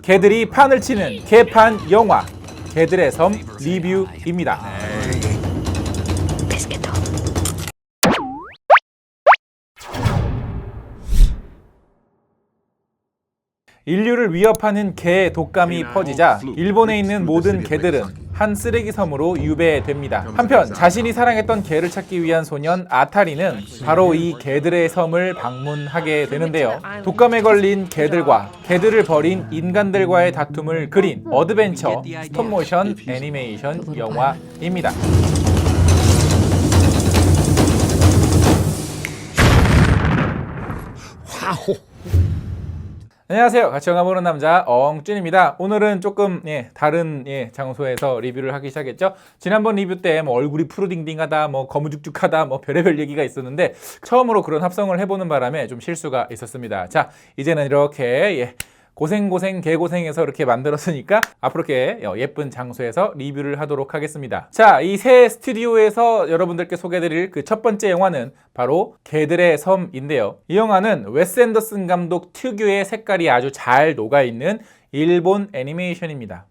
개들이 판을 치는 개판 영화 개들의 섬 리뷰입니다. 인류를 위협하는 개 독감이 퍼지자 일본에 있는 모든 개들은 한 쓰레기 섬으로 유배됩니다. 한편 자신이 사랑했던 개를 찾기 위한 소년 아타리는 바로 이 개들의 섬을 방문하게 되는데요. 독감에 걸린 개들과 개들을 버린 인간들과의 다툼을 그린 어드벤처 스톱모션 애니메이션 영화입니다. 와우. 안녕하세요. 같이 영화 보는 남자 엉준입니다. 오늘은 조금 다른 장소에서 리뷰를 하기 시작했죠. 지난번 리뷰 때 얼굴이 푸르딩딩하다, 거무죽죽하다, 별의별 얘기가 있었는데 처음으로 그런 합성을 해보는 바람에 좀 실수가 있었습니다. 자, 이제는 이렇게 고생 개고생해서 이렇게 만들었으니까 앞으로 이렇게 예쁜 장소에서 리뷰를 하도록 하겠습니다. 자, 이 새 스튜디오에서 여러분들께 소개해드릴 그 첫 번째 영화는 바로 개들의 섬인데요. 이 영화는 웨스 앤더슨 감독 특유의 색깔이 아주 잘 녹아있는 일본 애니메이션입니다.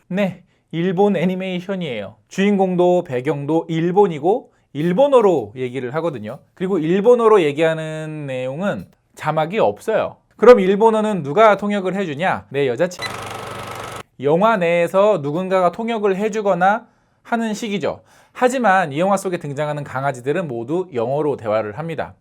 네, 일본 애니메이션이에요. 주인공도 배경도 일본이고 일본어로 얘기를 하거든요. 그리고 일본어로 얘기하는 내용은 자막이 없어요. 그럼 일본어는 누가 통역을 해주냐? 내 여자친구. 영화 내에서 누군가가 통역을 해주거나 하는 식이죠. 하지만 이 영화 속에 등장하는 강아지들은 모두 영어로 대화를 합니다.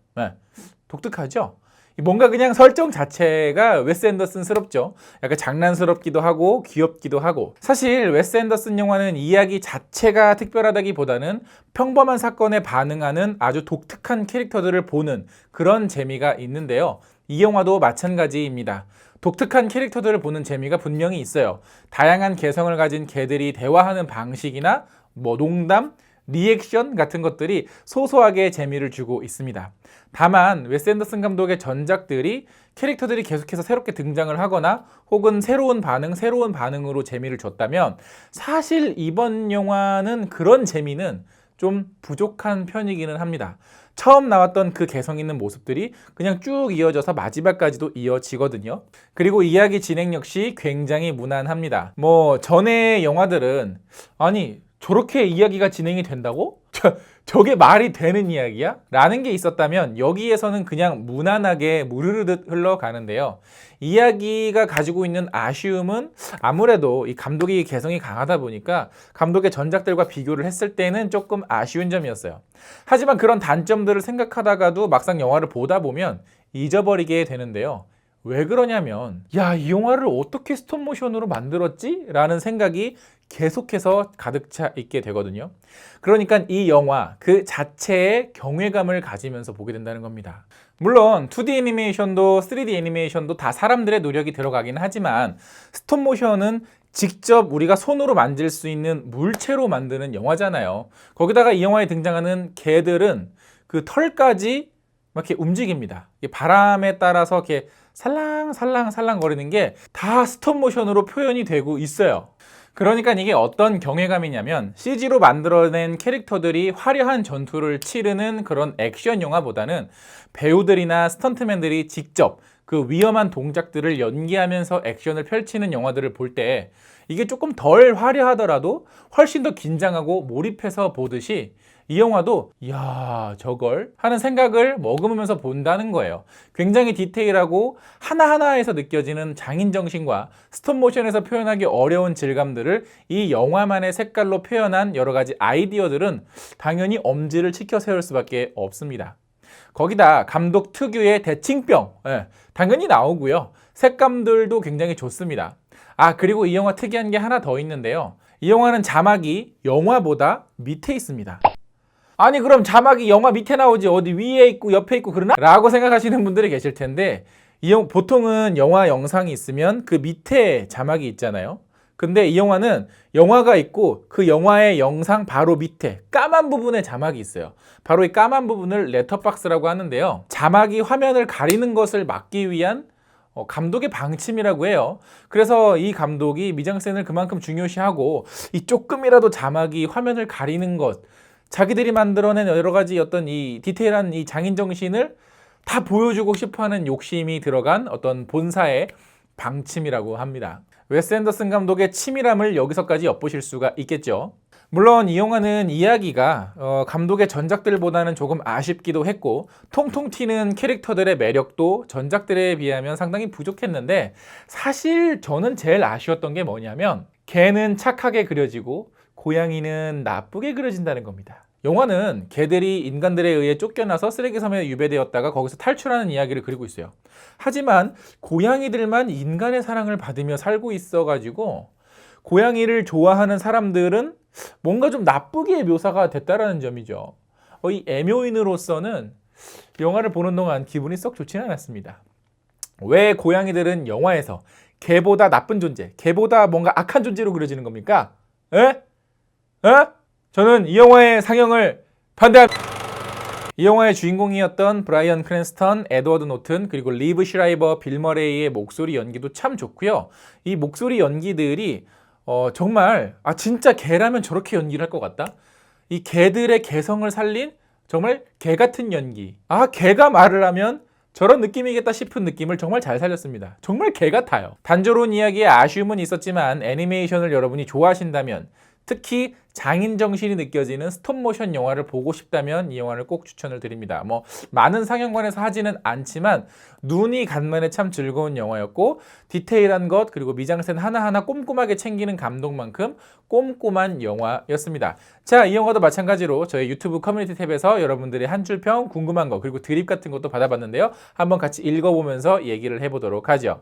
독특하죠? 뭔가 그냥 설정 자체가 웨스 앤더슨스럽죠. 약간 장난스럽기도 하고 귀엽기도 하고. 사실 웨스 앤더슨 영화는 이야기 자체가 특별하다기보다는 평범한 사건에 반응하는 아주 독특한 캐릭터들을 보는 그런 재미가 있는데요. 이 영화도 마찬가지입니다. 독특한 캐릭터들을 보는 재미가 분명히 있어요. 다양한 개성을 가진 개들이 대화하는 방식이나 농담, 리액션 같은 것들이 소소하게 재미를 주고 있습니다. 다만 웨스 앤더슨 감독의 전작들이 캐릭터들이 계속해서 새롭게 등장을 하거나 혹은 새로운 반응으로 재미를 줬다면 사실 이번 영화는 그런 재미는 좀 부족한 편이기는 합니다. 처음 나왔던 그 개성 있는 모습들이 그냥 쭉 이어져서 마지막까지도 이어지거든요. 그리고 이야기 진행 역시 굉장히 무난합니다. 전에 영화들은 아니 저렇게 이야기가 진행이 된다고? 저게 말이 되는 이야기야? 라는 게 있었다면 여기에서는 그냥 무난하게 무르르듯 흘러가는데요. 이야기가 가지고 있는 아쉬움은 아무래도 이 감독의 개성이 강하다 보니까 감독의 전작들과 비교를 했을 때는 조금 아쉬운 점이었어요. 하지만 그런 단점들을 생각하다가도 막상 영화를 보다 보면 잊어버리게 되는데요. 왜 그러냐면 이 영화를 어떻게 스톱모션으로 만들었지? 라는 생각이 계속해서 가득 차 있게 되거든요. 그러니까 이 영화 그 자체의 경외감을 가지면서 보게 된다는 겁니다. 물론 2D 애니메이션도 3D 애니메이션도 다 사람들의 노력이 들어가긴 하지만 스톱모션은 직접 우리가 손으로 만질 수 있는 물체로 만드는 영화잖아요. 거기다가 이 영화에 등장하는 개들은 그 털까지 막 이렇게 움직입니다. 바람에 따라서 이렇게 살랑살랑 거리는 게 다 스톱모션으로 표현이 되고 있어요. 그러니까 이게 어떤 경외감이냐면 CG로 만들어낸 캐릭터들이 화려한 전투를 치르는 그런 액션 영화보다는 배우들이나 스턴트맨들이 직접 그 위험한 동작들을 연기하면서 액션을 펼치는 영화들을 볼 때 이게 조금 덜 화려하더라도 훨씬 더 긴장하고 몰입해서 보듯이 이 영화도 저걸 하는 생각을 머금으면서 본다는 거예요. 굉장히 디테일하고 하나하나에서 느껴지는 장인정신과 스톱모션에서 표현하기 어려운 질감들을 이 영화만의 색깔로 표현한 여러 가지 아이디어들은 당연히 엄지를 치켜 세울 수밖에 없습니다. 거기다 감독 특유의 대칭병 당연히 나오고요. 색감들도 굉장히 좋습니다. 그리고 이 영화 특이한 게 하나 더 있는데요. 이 영화는 자막이 영화보다 밑에 있습니다. 아니 그럼 자막이 영화 밑에 나오지 어디 위에 있고 옆에 있고 그러나? 라고 생각하시는 분들이 계실 텐데 보통은 영화 영상이 있으면 그 밑에 자막이 있잖아요. 근데 이 영화는 영화가 있고 그 영화의 영상 바로 밑에 까만 부분에 자막이 있어요. 바로 이 까만 부분을 렛터박스라고 하는데요. 자막이 화면을 가리는 것을 막기 위한 감독의 방침이라고 해요. 그래서 이 감독이 미장센을 그만큼 중요시하고 이 조금이라도 자막이 화면을 가리는 것, 자기들이 만들어낸 여러 가지 어떤 이 디테일한 이 장인 정신을 다 보여주고 싶어하는 욕심이 들어간 어떤 본사의 방침이라고 합니다. 웨스 앤더슨 감독의 치밀함을 여기서까지 엿보실 수가 있겠죠. 물론 이 영화는 이야기가 감독의 전작들보다는 조금 아쉽기도 했고 통통 튀는 캐릭터들의 매력도 전작들에 비하면 상당히 부족했는데 사실 저는 제일 아쉬웠던 게 뭐냐면 개는 착하게 그려지고 고양이는 나쁘게 그려진다는 겁니다. 영화는 개들이 인간들에 의해 쫓겨나서 쓰레기섬에 유배되었다가 거기서 탈출하는 이야기를 그리고 있어요. 하지만 고양이들만 인간의 사랑을 받으며 살고 있어가지고 고양이를 좋아하는 사람들은 뭔가 좀 나쁘게 묘사가 됐다라는 점이죠. 이 애묘인으로서는 영화를 보는 동안 기분이 썩 좋지는 않았습니다. 왜 고양이들은 영화에서 개보다 나쁜 존재, 개보다 뭔가 악한 존재로 그려지는 겁니까? 에? 저는 이 영화의 상영을 반대합니다. 이 영화의 주인공이었던 브라이언 크랜스턴, 에드워드 노튼, 그리고 리브 슈라이버, 빌 머레이의 목소리 연기도 참 좋고요. 이 목소리 연기들이 정말 진짜 개라면 저렇게 연기를 할 것 같다? 이 개들의 개성을 살린 정말 개 같은 연기. 개가 말을 하면 저런 느낌이겠다 싶은 느낌을 정말 잘 살렸습니다. 정말 개 같아요. 단조로운 이야기에 아쉬움은 있었지만 애니메이션을 여러분이 좋아하신다면 특히 장인 정신이 느껴지는 스톱모션 영화를 보고 싶다면 이 영화를 꼭 추천을 드립니다. 많은 상영관에서 하지는 않지만 눈이 간만에 참 즐거운 영화였고 디테일한 것 그리고 미장센 하나하나 꼼꼼하게 챙기는 감동만큼 꼼꼼한 영화였습니다. 자, 이 영화도 마찬가지로 저희 유튜브 커뮤니티 탭에서 여러분들의 한 줄 평, 궁금한 거 그리고 드립 같은 것도 받아봤는데요. 한번 같이 읽어보면서 얘기를 해보도록 하죠.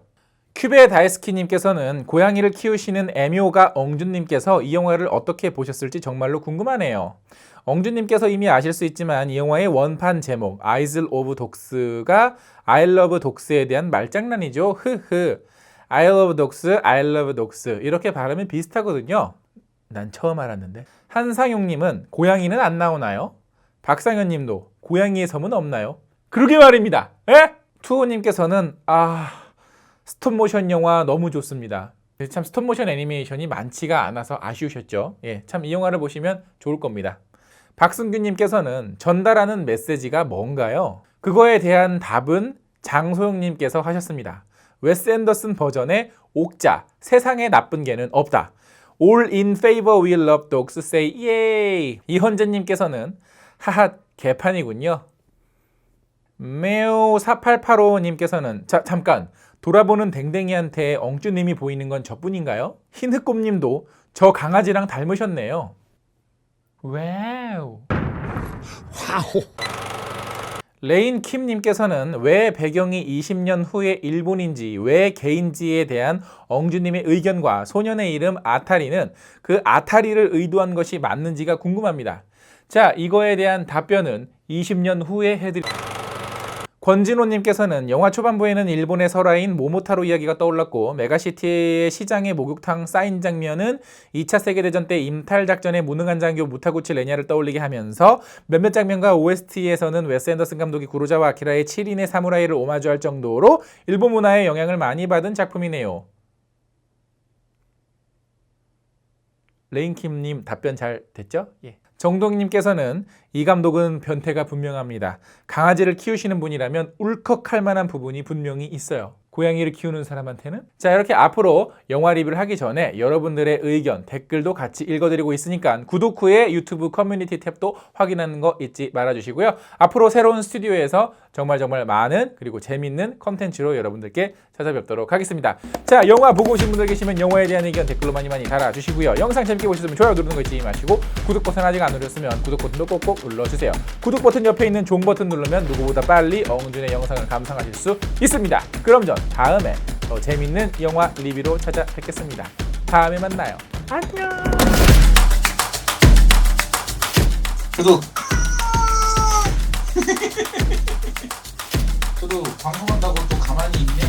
큐베 다이스키님께서는 고양이를 키우시는 애묘가 엉준님께서 이 영화를 어떻게 보셨을지 정말로 궁금하네요. 엉준님께서 이미 아실 수 있지만 이 영화의 원판 제목 Isle of Dogs가 I love dogs에 대한 말장난이죠. I love dogs, I love dogs 이렇게 발음이 비슷하거든요. 난 처음 알았는데. 한상용님은 고양이는 안 나오나요? 박상현님도 고양이의 섬은 없나요? 그러게 말입니다. 투호님께서는 스톱모션 영화 너무 좋습니다. 참 스톱모션 애니메이션이 많지가 않아서 아쉬우셨죠. 참 이 영화를 보시면 좋을 겁니다. 박승규님께서는 전달하는 메시지가 뭔가요? 그거에 대한 답은 장소영님께서 하셨습니다. 웨스 앤더슨 버전의 옥자, 세상에 나쁜 개는 없다. All in favor we love dogs say yay. 이현재님께서는 하하 개판이군요. 매우 4885님께서는 잠깐 돌아보는 댕댕이한테 엉쭈님이 보이는 건 저뿐인가요? 흰흑곰님도 저 강아지랑 닮으셨네요. 와우. 레인 킴님께서는 왜 배경이 20년 후의 일본인지 왜 개인지에 대한 엉주님의 의견과 소년의 이름 아타리는 그 아타리를 의도한 것이 맞는지가 궁금합니다. 자, 이거에 대한 답변은 20년 후에 해드릴게요. 권진호님께서는 영화 초반부에는 일본의 설화인 모모타로 이야기가 떠올랐고 메가시티의 시장의 목욕탕 쌓인 장면은 2차 세계대전 때 임탈작전에 무능한 장교 무타구치 레냐를 떠올리게 하면서 몇몇 장면과 OST에서는 웨스 앤더슨 감독이 구로자와 아키라의 7인의 사무라이를 오마주할 정도로 일본 문화에 영향을 많이 받은 작품이네요. 레인킴님 답변 잘 됐죠? 정동님께서는 이 감독은 변태가 분명합니다. 강아지를 키우시는 분이라면 울컥할 만한 부분이 분명히 있어요. 고양이를 키우는 사람한테는? 자, 이렇게 앞으로 영화 리뷰를 하기 전에 여러분들의 의견, 댓글도 같이 읽어드리고 있으니까 구독 후에 유튜브 커뮤니티 탭도 확인하는 거 잊지 말아주시고요. 앞으로 새로운 스튜디오에서 정말 많은 그리고 재밌는 컨텐츠로 여러분들께 찾아뵙도록 하겠습니다. 자, 영화 보고 오신 분들 계시면 영화에 대한 의견 댓글로 많이 달아주시고요. 영상 재밌게 보셨으면 좋아요 누르는 거 잊지 마시고 구독 버튼 아직 안 누르셨으면 구독 버튼도 꼭꼭 눌러주세요. 구독 버튼 옆에 있는 종 버튼 누르면 누구보다 빨리 엉준의 영상을 감상하실 수 있습니다. 그럼 전 다음에 더 재밌는 영화 리뷰로 찾아뵙겠습니다. 다음에 만나요. 안녕. 저도 광고한다고 또 가만히 있냐?